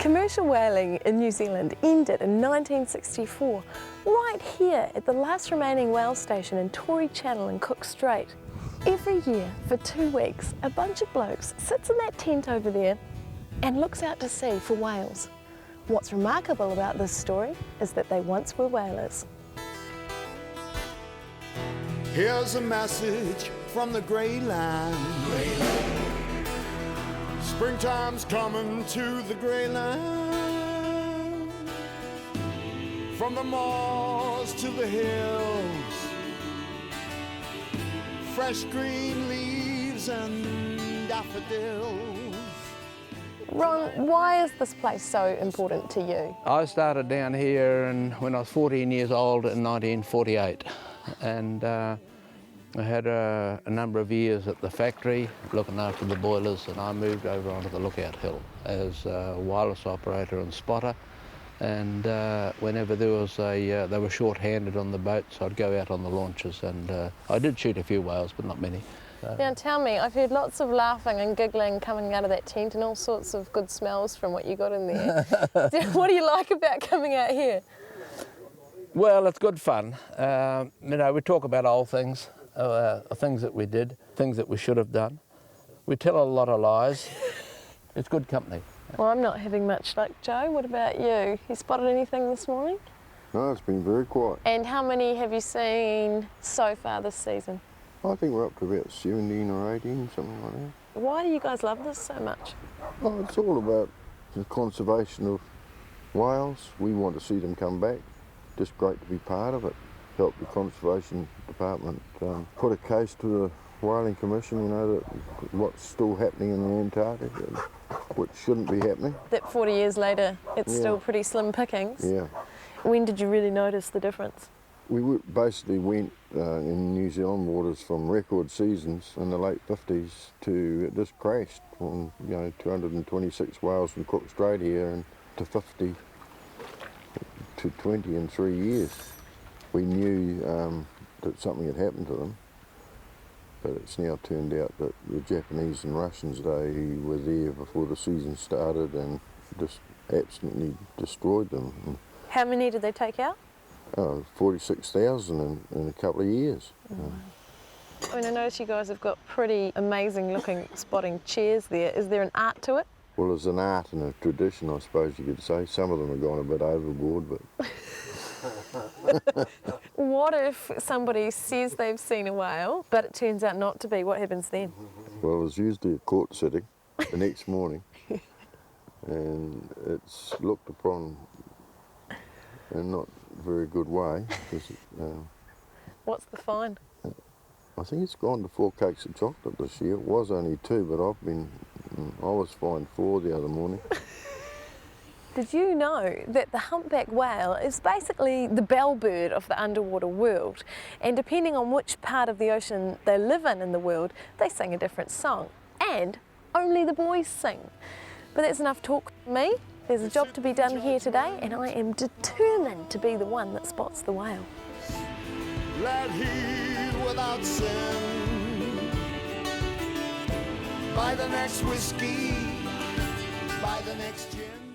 Commercial whaling in New Zealand ended in 1964, right here at the last remaining whale station in Tory Channel in Cook Strait. Every year, for 2 weeks, a bunch of blokes sits in that tent over there and looks out to sea for whales. What's remarkable about this story is that they once were whalers. Here's a message from the grey line. Springtime's coming to the grey line. From the moors to the hills, fresh green leaves and daffodils. Ron, why is this place so important to you? I started down here when I was 14 years old in 1948, and I had a number of years at the factory looking after the boilers, and I moved over onto the Lookout Hill as a wireless operator and spotter. And whenever there was they were short-handed on the boats, I'd go out on the launches, and I did shoot a few whales, but not many. Now tell me, I've heard lots of laughing and giggling coming out of that tent and all sorts of good smells from what you got in there. What do you like about coming out here? Well, it's good fun. You know, we talk about old things, things that we did, things that we should have done. We tell a lot of lies. It's good company. Well, I'm not having much luck, Joe. What about you? You spotted anything this morning? No, it's been very quiet. And how many have you seen so far this season? I think we're up to about 17 or 18, something like that. Why do you guys love this so much? Oh, it's all about the conservation of whales. We want to see them come back. Just great to be part of it. Help the Conservation Department put a case to the Whaling Commission, you know, that what's still happening in the Antarctic, which shouldn't be happening. That 40 years later, it's still pretty slim pickings. Yeah. When did you really notice the difference? We basically went in New Zealand waters from record seasons in the late 50s to it just crashed on 226 whales from Cook Strait here and to 50 to 20 in 3 years. We knew that something had happened to them, but it's now turned out that the Japanese and Russians, they were there before the season started and just absolutely destroyed them. How many did they take out? 46,000 in a couple of years. I mean, I notice you guys have got pretty amazing looking spotting chairs there. Is there an art to it? Well, there's an art and a tradition, I suppose you could say. Some of them have gone a bit overboard, but... What if somebody says they've seen a whale, but it turns out not to be? What happens then? Well, there's usually a court sitting the next morning, and it's looked upon in not a very good way. What's the fine? I think it's gone to 4 cakes of chocolate this year. It was only 2, but I was fined 4 the other morning. Did you know that the humpback whale is basically the bellbird of the underwater world? And depending on which part of the ocean they live in the world, they sing a different song. And only the boys sing. But that's enough talk for me. There's a job to be done here today, and I am determined to be the one that spots the whale. Let heed without sin. Buy the next whiskey, buy the next gin.